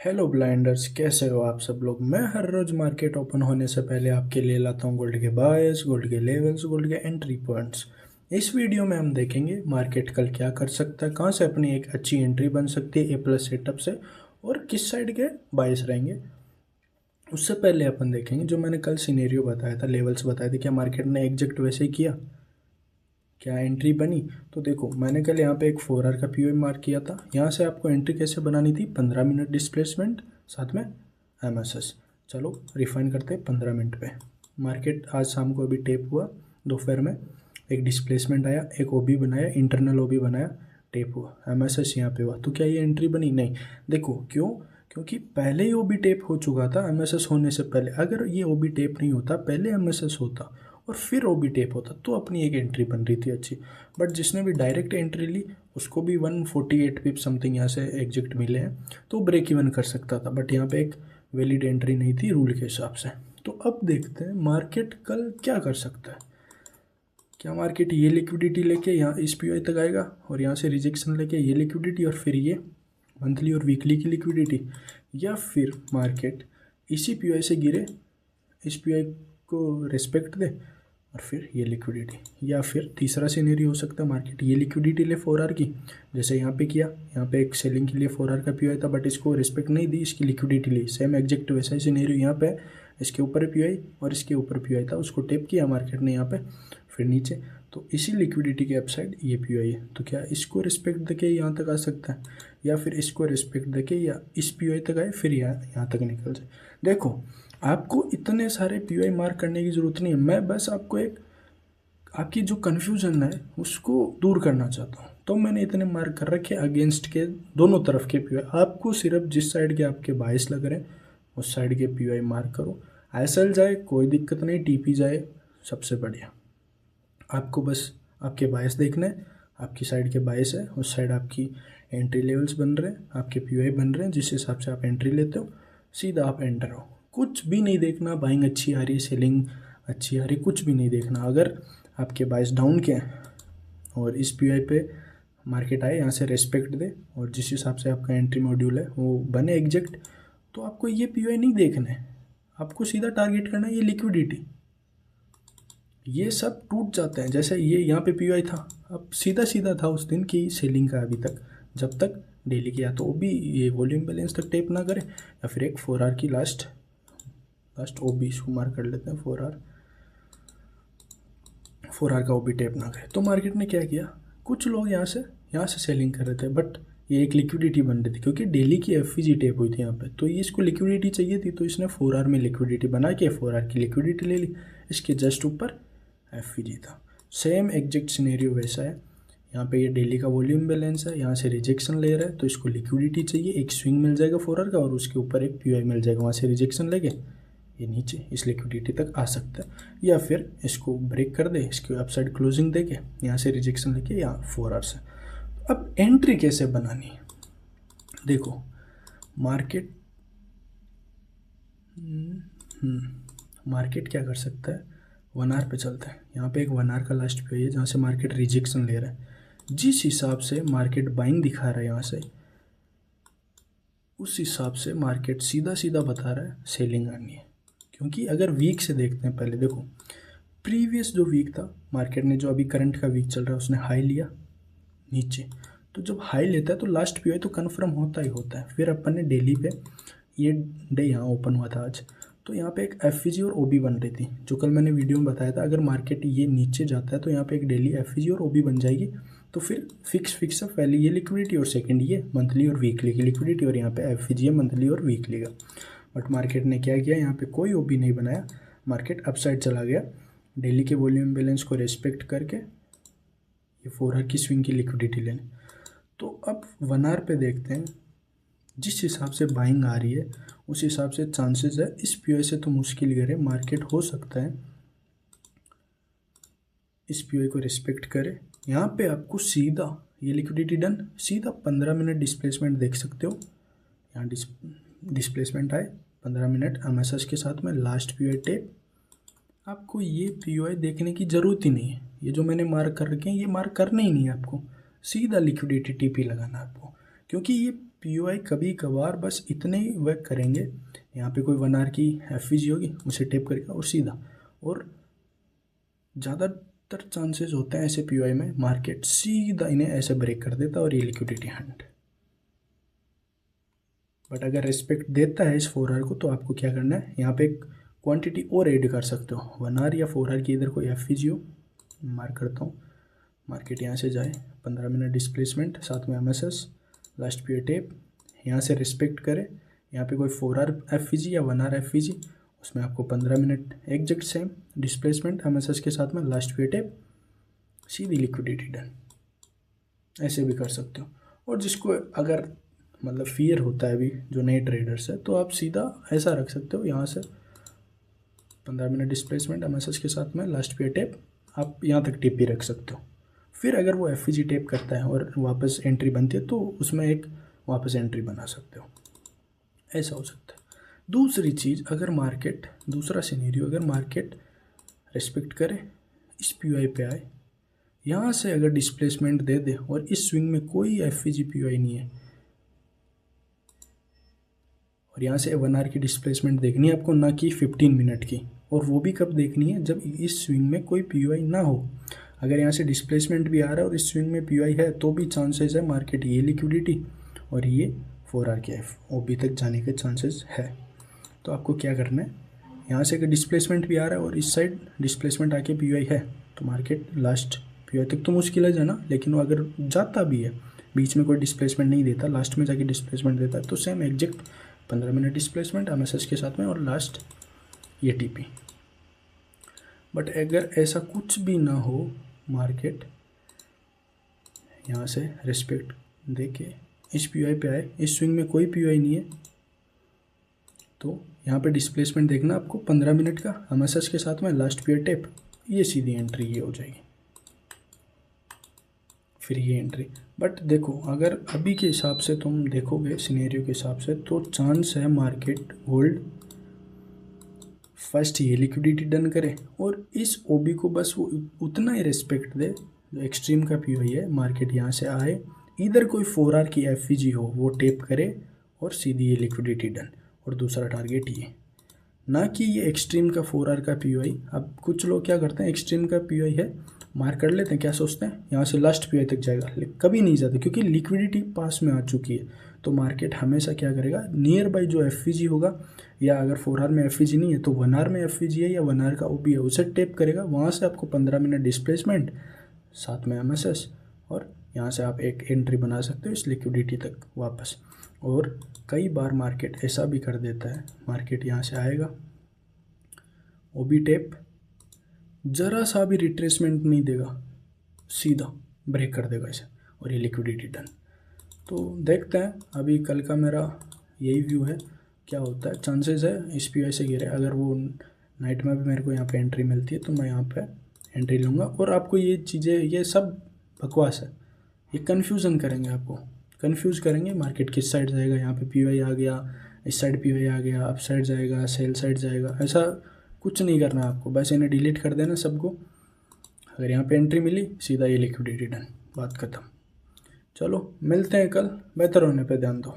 Hello blinders, कैसे हो आप सब लोग। मैं हर रोज मार्केट ओपन होने से पहले आपके लिए लाता हूँ गोल्ड के बायस, गोल्ड के लेवल्स, गोल्ड के एंट्री पॉइंट्स। इस वीडियो में हम देखेंगे मार्केट कल क्या कर सकता है, कहाँ से अपनी एक अच्छी एंट्री बन सकती है ए प्लस सेटअप से, और किस साइड के बायस रहेंगे। उससे पहले अपन देखेंगे जो मैंने कल सिनेरियो बताया था, लेवल्स बताए थे, क्या मार्केट ने एग्जैक्ट वैसे ही किया, क्या एंट्री बनी। तो देखो, मैंने कल यहाँ पे एक 4 आवर का पीओ मार्क किया था। यहाँ से आपको एंट्री कैसे बनानी थी, 15 मिनट डिस्प्लेसमेंट साथ में एमएसएस। चलो रिफाइन करते हैं 15 मिनट पे। मार्केट आज शाम को अभी टेप हुआ, दोपहर में एक डिस्प्लेसमेंट आया, एक ओबी बनाया, इंटरनल ओबी बनाया, टेप हुआ, एमएसएस यहाँ पे हुआ। तो क्या ये एंट्री बनी? नहीं। देखो क्यों, क्योंकि पहले ही ओबी टेप हो चुका था एमएसएस होने से पहले। अगर ये ओबी टेप नहीं होता, पहले एमएसएस होता और फिर ओबी टेप होता, तो अपनी एक एंट्री बन रही थी अच्छी। बट जिसने भी डायरेक्ट एंट्री ली उसको भी 148 पिप समथिंग यहाँ से एग्जिट मिले हैं, तो ब्रेक इवन कर सकता था। बट यहाँ पे एक वैलिड एंट्री नहीं थी रूल के हिसाब से। तो अब देखते हैं मार्केट कल क्या कर सकता है। क्या मार्केट ये लिक्विडिटी लेके यहाँ इस पीओआई तक आएगा और यहाँ से रिजेक्शन लेके ये लिक्विडिटी और फिर ये मंथली और वीकली की लिक्विडिटी, या फिर मार्केट इसी पीओआई से गिरे, इस पीओआई को रिस्पेक्ट दे और फिर ये लिक्विडिटी। या फिर तीसरा सिनेरियो हो सकता है मार्केट ये लिक्विडिटी ले 4 आवर की, जैसे यहाँ पे किया। यहाँ पे एक सेलिंग के लिए 4 आवर का पीओआई था बट इसको रिस्पेक्ट नहीं दी, इसकी लिक्विडिटी ली। सेम एग्जैक्ट वैसा ही सिनेरियो यहाँ पे, इसके ऊपर पीओआई और इसके ऊपर पीओआई था, उसको टेप किया मार्केट ने यहाँ पे, फिर नीचे। तो इसी लिक्विडिटी के अपसाइड ये पीओआई है। तो क्या इसको रिस्पेक्ट देके यहाँ तक आ सकता है, या फिर इसको रिस्पेक्ट देके या इस पीओआई तक आए फिर यहाँ तक निकल जाए। देखो, आपको इतने सारे पीओआई मार्क करने की ज़रूरत नहीं है। मैं बस आपको एक आपकी जो कन्फ्यूज़न है उसको दूर करना चाहता हूँ, तो मैंने इतने मार्क कर रखे अगेंस्ट के दोनों तरफ के पीओआई। आपको सिर्फ जिस साइड के आपके बायस लग रहे हैं उस साइड के पीओआई मार्क करो। एसएल जाए कोई दिक्कत नहीं, टीपी जाए सबसे बढ़िया। आपको बस आपके बायस देखना है, आपकी साइड के बायस है, उस साइड आपकी एंट्री लेवल्स बन रहे हैं, आपके पीओआई बन रहे हैं, जिस हिसाब से आप एंट्री लेते हो सीधा आप एंटर हो। कुछ भी नहीं देखना, बाइंग अच्छी आ रही है, सेलिंग अच्छी आ रही, कुछ भी नहीं देखना। अगर आपके बायस डाउन के हैं और इस पीओआई पे मार्केट आए, यहाँ से रेस्पेक्ट दे और जिस हिसाब से आपका एंट्री मॉड्यूल है वो बने एग्जैक्ट, तो आपको ये पीओआई नहीं देखना है। आपको सीधा टारगेट करना है ये लिक्विडिटी। ये सब टूट जाते हैं, जैसे ये यहाँ पे पीओआई था, अब सीधा सीधा था उस दिन की सेलिंग का अभी तक, जब तक डेली किया। तो वो भी ये वॉल्यूम बैलेंस तक टेप ना करे, या फिर एक 4 आवर की लास्ट ओ बी इसको मार्क कर लेते हैं, 4 आवर का वो भी टेप ना करे। तो मार्केट ने क्या किया, कुछ लोग यहाँ से सेलिंग कर रहे थे, बट ये एक लिक्विडिटी बन रही थी क्योंकि डेली की एफवीजी टेप हुई थी यहाँ पे, तो ये इसको लिक्विडिटी चाहिए थी, तो इसने 4 आवर में लिक्विडिटी बना के 4 आवर की लिक्विडिटी ले ली। इसके जस्ट ऊपर एफवीजी था। सेम एग्जैक्ट सिनेरियो वैसा है। यहाँ पे ये डेली का वॉल्यूम बैलेंस है, यहाँ से रिजेक्शन ले रहा है तो इसको लिक्विडिटी चाहिए, एक स्विंग मिल जाएगा 4 आवर का और उसके ऊपर एक पीओआई मिल जाएगा, वहाँ से रिजेक्शन लेके ये नीचे इस लिक्विडिटी तक आ सकता है। या फिर इसको ब्रेक कर दे, इसके अपसाइड क्लोजिंग देके यहाँ से रिजेक्शन लेके यहाँ 4 आवर से। अब एंट्री कैसे बनानी है, देखो मार्केट क्या कर सकता है, 1 आवर पे चलता है। यहाँ पे एक 1 आवर का लास्ट पे है जहाँ से मार्केट रिजेक्शन ले रहा है। जिस हिसाब से मार्केट बाइंग दिखा रहा है यहाँ से, उस हिसाब से मार्केट सीधा सीधा बता रहा है सेलिंग आनी है। क्योंकि अगर वीक से देखते हैं, पहले देखो प्रीवियस जो वीक था मार्केट ने, जो अभी करंट का वीक चल रहा है, उसने हाई लिया नीचे। तो जब हाई लेता है तो लास्ट पीओआई तो कन्फर्म होता ही होता है। फिर अपन ने डेली पे, ये डे यहाँ ओपन हुआ था आज, तो यहाँ पे एक एफवीजी और ओबी बन रही थी, जो कल मैंने वीडियो में बताया था। अगर मार्केट ये नीचे जाता है तो यहाँ पे एक डेली एफवीजी और ओबी बन जाएगी, तो फिर फिक्स है पहले ये लिक्विडिटी और सेकंड ये मंथली और वीकली की लिक्विडिटी, और यहाँ पे एफवीजी है मंथली और वीकली का। बट मार्केट ने क्या किया, यहाँ पे कोई ओबी नहीं बनाया, मार्केट अपसाइड चला गया, डेली के वॉल्यूम बैलेंस को रेस्पेक्ट करके ये 4 आवर की स्विंग की लिक्विडिटी लेने। तो अब 1 आवर पे देखते हैं, जिस हिसाब से बाइंग आ रही है उस हिसाब से चांसेस है इस पीओआई से तो मुश्किल ही करे, मार्केट हो सकता है इस पीओआई को रिस्पेक्ट करे। यहाँ पे आपको सीधा ये लिक्विडिटी डन, सीधा 15 मिनट डिस्प्लेसमेंट देख सकते हो। यहाँ डिस्प्लेसमेंट आए 15 मिनट एमएसएस के साथ में लास्ट पीओआई टेप। आपको ये पीओआई देखने की ज़रूरत ही नहीं है, ये जो मैंने मार्क कर रखे हैं ये मार्क करना ही नहीं है आपको, सीधा लिक्विडिटी टीपी लगाना है आपको। क्योंकि ये पीओआई कभी कभार बस इतने ही वर्क करेंगे, यहाँ पे कोई 1 आवर की एफवीजी होगी, उसे टेप करेगा और सीधा। और ज़्यादातर चांसेस होते हैं ऐसे पीओआई में मार्केट सीधा इन्हें ऐसे ब्रेक कर देता है और ये लिक्विडिटी हंट। बट अगर रिस्पेक्ट देता है इस 4 आवर को तो आपको क्या करना है, यहाँ पे एक क्वांटिटी और ऐड कर सकते हो, 1 आवर या 4 आवर की इधर कोई एफवीजी हो, मार्क करता हूँ। मार्केट यहाँ से जाए, 15 मिनट डिस्प्लेसमेंट, साथ में एमएसएस, लास्ट पीरियड टेप, यहाँ से रिस्पेक्ट करे, यहाँ पे कोई 4 आवर एफवीजी या 1 आवर एफवीजी, उसमें आपको 15 minute exact same displacement MSS के साथ में लास्ट पीरियड टेप, सीधी लिक्विडिटी डन। ऐसे भी कर सकते हो। और जिसको अगर मतलब फियर होता है अभी जो नए ट्रेडर्स है, तो आप सीधा ऐसा रख सकते हो, यहाँ से 15 मिनट डिस्प्लेसमेंट एमएसएस के साथ में लास्ट पीरियड टेप, आप यहाँ तक टिप भी रख सकते हो। फिर अगर वो एफवीजी टेप करता है और वापस एंट्री बनती है तो उसमें एक वापस एंट्री बना सकते हो, ऐसा हो सकता है। दूसरी चीज़, अगर मार्केट, दूसरा सिनेरियो, अगर मार्केट रिस्पेक्ट करे, इस पीओआई पे आए, यहाँ से अगर डिस्प्लेसमेंट दे दे और इस स्विंग में कोई एफवीजी पीओआई नहीं है, और यहाँ से 1 आवर की डिस्प्लेसमेंट देखनी है आपको, ना कि 15 मिनट की, और वो भी कब देखनी है, जब इस स्विंग में कोई पीओआई ना हो। अगर यहाँ से डिस्प्लेसमेंट भी आ रहा है और इस स्विंग में पीओआई है तो भी चांसेस है मार्केट ये लिक्विडिटी और ये 4 आवर के ओबी तक जाने के चांसेस है। तो आपको क्या करना है, यहाँ से अगर डिस्प्लेसमेंट भी आ रहा है और इस साइड डिस्प्लेसमेंट आके पीओआई है तो मार्केट लास्ट पीओआई तक तो मुश्किल है जाना, लेकिन वो अगर जाता भी है, बीच में कोई डिस्प्लेसमेंट नहीं देता, लास्ट में जाके डिस्प्लेसमेंट देता है, तो same exact 15 minute displacement MSS के साथ में और लास्ट ये टीपी। बट अगर ऐसा कुछ भी ना हो, मार्केट यहाँ से रिस्पेक्ट देके इस पीओआई पे आए, इस स्विंग में कोई पीओआई नहीं है, तो यहाँ पे डिस्प्लेसमेंट देखना आपको 15 मिनट का एमएसएस के साथ में लास्ट पीरियड टेप, ये सीधी एंट्री ये हो जाएगी, फिर ये एंट्री। बट देखो, अगर अभी के हिसाब से तुम देखोगे सिनेरियो के हिसाब से, तो चांस है मार्केट गोल्ड फर्स्ट ये लिक्विडिटी डन करे और इस ओबी को बस वो उतना ही रिस्पेक्ट दे जो एक्सट्रीम का पी है, मार्केट यहाँ से आए, इधर कोई 4 आवर की एफवीजी हो वो टेप करे और सीधी ये लिक्विडिटी डन, और दूसरा टारगेट ये, ना कि ये एक्सट्रीम का 4 आवर का पी। अब कुछ लोग क्या करते हैं, एक्सट्रीम का पी है मार्क कर लेते हैं, क्या सोचते हैं यहाँ से लास्ट पी तक जाएगा, कभी नहीं जाता क्योंकि लिक्विडिटी पास में आ चुकी है। तो मार्केट हमेशा क्या करेगा, नियर बाई जो एफवीजी होगा, या अगर 4 आवर में एफवीजी नहीं है तो 1 आवर में एफवीजी है या 1 आवर का ओबी है, उसे टेप करेगा, वहाँ से आपको 15 मिनट डिस्प्लेसमेंट साथ में एमएसएस, और यहाँ से आप एक एंट्री बना सकते हो इस लिक्विडिटी तक वापस। और कई बार मार्केट ऐसा भी कर देता है, मार्केट यहाँ से आएगा, ओबी टेप, ज़रा सा भी रिट्रेसमेंट नहीं देगा, सीधा ब्रेक कर देगा इसे और ये लिक्विडिटी डन। तो देखते हैं, अभी कल का मेरा यही व्यू है, क्या होता है। चांसेस है इस पीओआई से गिरे, अगर वो नाइट में भी मेरे को यहाँ पे एंट्री मिलती है तो मैं यहाँ पे एंट्री लूँगा। और आपको ये चीज़ें, ये सब बकवास है, ये कन्फ्यूज़न करेंगे, आपको कन्फ्यूज़ करेंगे, मार्केट किस साइड जाएगा, यहाँ पे पीओआई आ गया, इस साइड पीओआई आ गया, अप साइड जाएगा, सेल साइड जाएगा, ऐसा कुछ नहीं करना आपको, बस इन्हें डिलीट कर देना सबको। अगर यहाँ पे एंट्री मिली, सीधा ये लिक्विडिटी डन, बात खत्म। चलो मिलते हैं कल, बेहतर होने पे ध्यान दो।